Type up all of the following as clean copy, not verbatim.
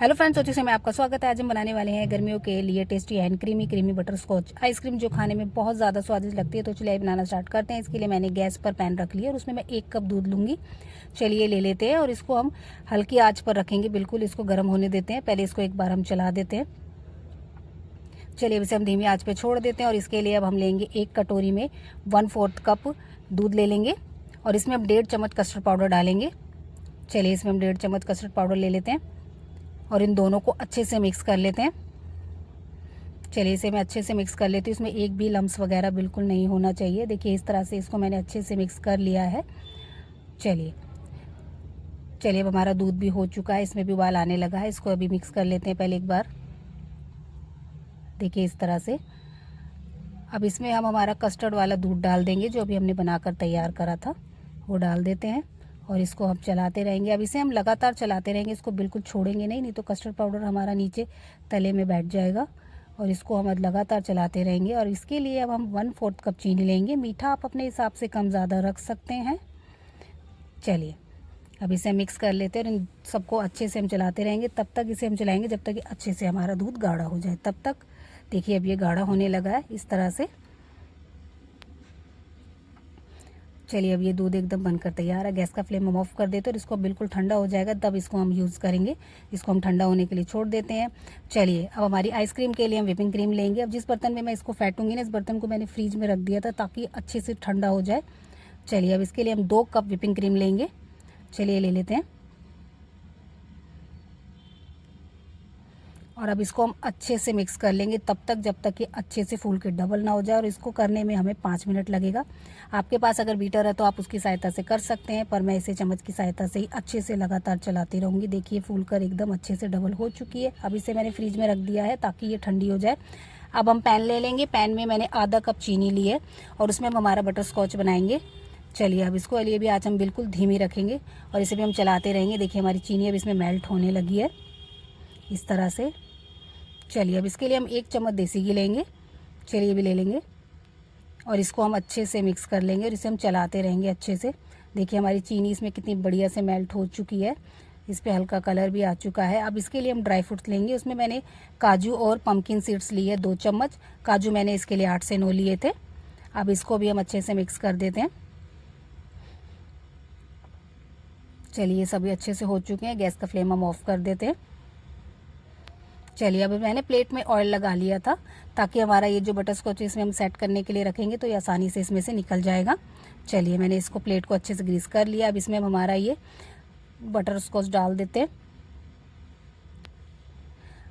Hello friends, सोची से मैं आपका स्वागत है। आज हम बनाने वाले हैं गर्मियों के लिए tasty and creamy butterscotch ice cream, जो खाने में बहुत ज़्यादा स्वादिष्ट लगती है। तो चलिए बनाना स्टार्ट करते हैं। इसके लिए मैंने गैस पर पैन रख लिया और उसमें मैं 1 कप दूध लूँगी। चलिए ले लेते हैं और इसको हम हल्की आँच पर रखेंगे, बिल्कुल इसको गर्म होने देते हैं। पहले इसको एक बार हम चला देते हैं। चलिए अब इसे हम धीमी आँच पर छोड़ देते हैं और इसके लिए अब हम लेंगे 1 कटोरी में 1/4 कप दूध ले लेंगे और इसमें हम 1.5 चम्मच कस्टर्ड पाउडर डालेंगे। चलिए इसमें हम 1.5 चम्मच कस्टर्ड पाउडर ले लेते हैं और इन दोनों को अच्छे से मिक्स कर लेते हैं। चलिए इसे मैं अच्छे से मिक्स कर लेती हूँ। इसमें एक भी लम्स वगैरह बिल्कुल नहीं होना चाहिए। देखिए इस तरह से इसको मैंने अच्छे से मिक्स कर लिया है। चलिए अब हमारा दूध भी हो चुका है, इसमें भी उबाल आने लगा है। इसको अभी मिक्स कर लेते हैं पहले एक बार। देखिए इस तरह से। अब इसमें हम हमारा कस्टर्ड वाला दूध डाल देंगे, जो अभी हमने बनाकर तैयार करा था, वो डाल देते हैं और इसको हम चलाते रहेंगे। अब इसे हम लगातार चलाते रहेंगे, इसको बिल्कुल छोड़ेंगे नहीं तो कस्टर्ड पाउडर हमारा नीचे तले में बैठ जाएगा। और इसको हम लगातार चलाते रहेंगे। और इसके लिए अब हम 1/4 कप चीनी लेंगे। मीठा आप अपने हिसाब से कम ज़्यादा रख सकते हैं। चलिए अब इसे मिक्स कर लेते हैं और इन सबको अच्छे से हम चलाते रहेंगे। तब तक इसे हम चलाएंगे जब तक कि अच्छे से हमारा दूध गाढ़ा हो जाए। तब तक देखिए अब ये गाढ़ा होने लगा है इस तरह से। चलिए अब ये दूध एकदम बनकर तैयार है। गैस का फ्लेम हम ऑफ कर देते हैं और इसको बिल्कुल ठंडा हो जाएगा तब इसको हम यूज़ करेंगे। इसको हम ठंडा होने के लिए छोड़ देते हैं। चलिए अब हमारी आइसक्रीम के लिए हम व्हिपिंग क्रीम लेंगे। अब जिस बर्तन में मैं इसको फेंटूंगी ना, इस बर्तन को मैंने फ्रीज में रख दिया था ताकि अच्छे से ठंडा हो जाए। चलिए अब इसके लिए हम 2 कप व्हिपिंग क्रीम लेंगे। चलिए ले लेते हैं और अब इसको हम अच्छे से मिक्स कर लेंगे तब तक जब तक कि अच्छे से फूल के डबल ना हो जाए। और इसको करने में हमें 5 मिनट लगेगा। आपके पास अगर बीटर है तो आप उसकी सहायता से कर सकते हैं, पर मैं इसे चम्मच की सहायता से ही अच्छे से लगातार चलाती रहूँगी। देखिए फूल कर एकदम अच्छे से डबल हो चुकी है। अब इसे मैंने फ्रीज में रख दिया है ताकि ये ठंडी हो जाए। अब हम पैन ले लेंगे। पैन में मैंने आधा कप चीनी ली है और उसमें हम हमारा बटर स्कॉच बनाएंगे। चलिए अब इसको लिए भी आँच हम बिल्कुल धीमी रखेंगे और इसे भी हम चलाते रहेंगे। देखिए हमारी चीनी अब इसमें मेल्ट होने लगी है इस तरह से। चलिए अब इसके लिए हम 1 चम्मच देसी घी लेंगे। चलिए भी ले लेंगे और इसको हम अच्छे से मिक्स कर लेंगे और इसे हम चलाते रहेंगे अच्छे से। देखिए हमारी चीनी इसमें कितनी बढ़िया से मेल्ट हो चुकी है। इस पे हल्का कलर भी आ चुका है। अब इसके लिए हम ड्राई फ्रूट्स लेंगे। उसमें मैंने काजू और पम्पकिन सीड्स लिए 2 चम्मच। काजू मैंने इसके लिए 8 से 9 लिए थे। अब इसको भी हम अच्छे से मिक्स कर देते हैं। चलिए सभी अच्छे से हो चुके हैं। गैस का फ्लेम हम ऑफ कर देते हैं। चलिए अब मैंने प्लेट में ऑयल लगा लिया था ताकि हमारा ये जो बटर स्कॉच इसमें हम सेट करने के लिए रखेंगे तो ये आसानी से इसमें से निकल जाएगा। चलिए मैंने इसको प्लेट को अच्छे से ग्रीस कर लिया। अब इसमें हम हमारा ये बटर स्कॉच डाल देते हैं।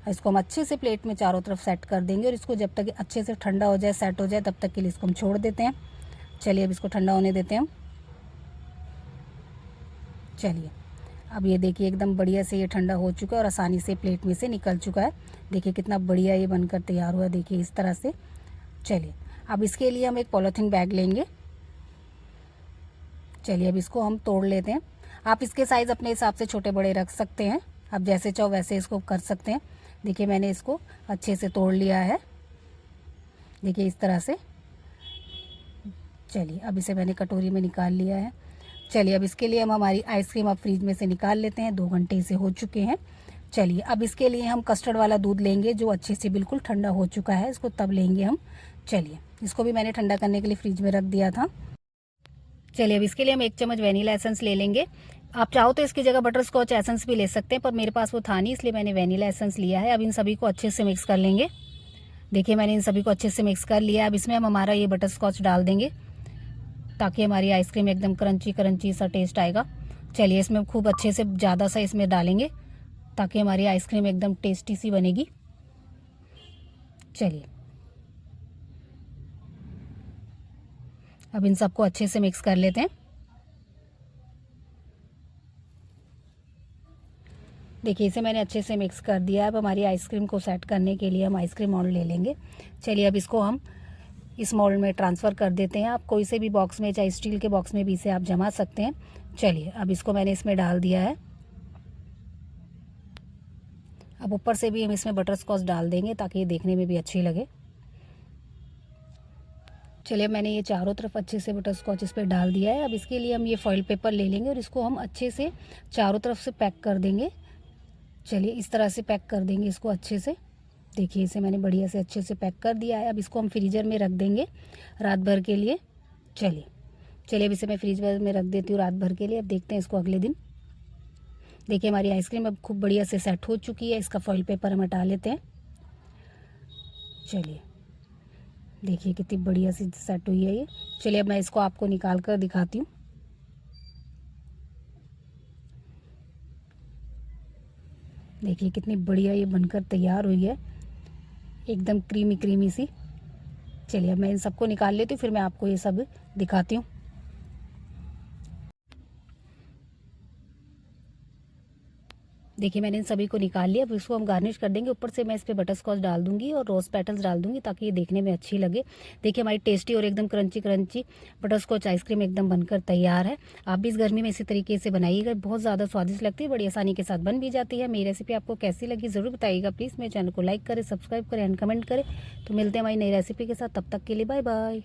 इसको हम अच्छे से प्लेट में चारों तरफ सेट कर देंगे और इसको जब तक अच्छे से ठंडा हो जाए, सेट हो जाए, तब तक के लिए इसको हम छोड़ देते हैं। चलिए अब इसको ठंडा होने देते हैं हम। चलिए अब ये देखिए एकदम बढ़िया से ये ठंडा हो चुका है और आसानी से प्लेट में से निकल चुका है। देखिए कितना बढ़िया ये बनकर तैयार हुआ है। देखिए इस तरह से। चलिए अब इसके लिए हम एक पॉलीथीन बैग लेंगे। चलिए अब इसको हम तोड़ लेते हैं। आप इसके साइज़ अपने हिसाब से छोटे बड़े रख सकते हैं। आप जैसे चाहो वैसे इसको कर सकते हैं। देखिए मैंने इसको अच्छे से तोड़ लिया है। देखिए इस तरह से। चलिए अब इसे मैंने कटोरी में निकाल लिया है। चलिए अब इसके लिए हम हमारी आइसक्रीम अब फ्रीज में से निकाल लेते हैं। 2 घंटे इसे हो चुके हैं। चलिए अब इसके लिए हम कस्टर्ड वाला दूध लेंगे जो अच्छे से बिल्कुल ठंडा हो चुका है। इसको तब लेंगे हम। चलिए इसको भी मैंने ठंडा करने के लिए फ्रीज में रख दिया था। चलिए अब इसके लिए हम 1 चम्मच वेनिला एसेंस ले लेंगे। आप चाहो तो इसकी जगह बटर स्कॉच एसेंस भी ले सकते हैं, पर मेरे पास वो था नहीं इसलिए मैंने वेनिला एसेंस लिया है। अब इन सभी को अच्छे से मिक्स कर लेंगे। देखिए मैंने इन सभी को अच्छे से मिक्स कर लिया। अब इसमें हम हमारा ये बटर स्कॉच डाल देंगे ताकि हमारी आइसक्रीम एकदम क्रंची सा टेस्ट आएगा। चलिए इसमें खूब अच्छे से ज़्यादा सा इसमें डालेंगे ताकि हमारी आइसक्रीम एकदम टेस्टी सी बनेगी। चलिए अब इन सबको अच्छे से मिक्स कर लेते हैं। देखिए इसे मैंने अच्छे से मिक्स कर दिया। अब हमारी आइसक्रीम को सेट करने के लिए हम आइसक्रीम मोल्ड ले लेंगे। चलिए अब इसको हम इस मोल्ड में ट्रांसफ़र कर देते हैं। आप कोई से भी बॉक्स में, चाहे स्टील के बॉक्स में भी इसे आप जमा सकते हैं। चलिए अब इसको मैंने इसमें डाल दिया है। अब ऊपर से भी हम इसमें बटर स्कॉच डाल देंगे ताकि ये देखने में भी अच्छी लगे। चलिए मैंने ये चारों तरफ अच्छे से बटर स्कॉच इस पर डाल दिया है। अब इसके लिए हम ये फॉइल पेपर ले लेंगे और इसको हम अच्छे से चारों तरफ से पैक कर देंगे चलिए इस तरह से पैक कर देंगे इसको अच्छे से। देखिए इसे मैंने बढ़िया से अच्छे से पैक कर दिया है। अब इसको हम फ्रीज़र में रख देंगे रात भर के लिए। चलिए अब इसे मैं फ्रीज़र में रख देती हूँ रात भर के लिए। अब देखते हैं इसको अगले दिन। देखिए हमारी आइसक्रीम अब खूब बढ़िया से सेट हो चुकी है। इसका फॉइल पेपर हम हटा लेते हैं। चलिए देखिए कितनी बढ़िया सी सेट हुई है ये। चलिए अब मैं इसको आपको निकाल कर दिखाती हूँ। देखिए कितनी बढ़िया ये बनकर तैयार हुई है, एकदम क्रीमी क्रीमी सी। चलिए अब मैं इन सबको निकाल लेती हूँ, फिर मैं आपको ये सब दिखाती हूँ। देखिए मैंने इन सभी को निकाल लिया। अब इसको हम गार्निश कर देंगे। ऊपर से मैं इस पर बटर स्कॉच डाल दूंगी और रोज़ पेटल्स डाल दूंगी ताकि ये देखने में अच्छी लगे। देखिए हमारी टेस्टी और एकदम crunchy crunchy butterscotch ice cream एकदम बनकर तैयार है। आप भी इस गर्मी में इसी तरीके से बनाइएगा, बहुत ज़्यादा स्वादिष्ट लगती है, बड़ी आसानी के साथ बन भी जाती है। मेरी रेसिपी आपको कैसी लगी ज़रूर बताइएगा। प्लीज़ मेरे चैनल को लाइक करें, सब्सक्राइब करें एंड कमेंट करें। तो मिलते हैं हमारी नई रेसिपी के साथ, तब तक के लिए बाय बाय।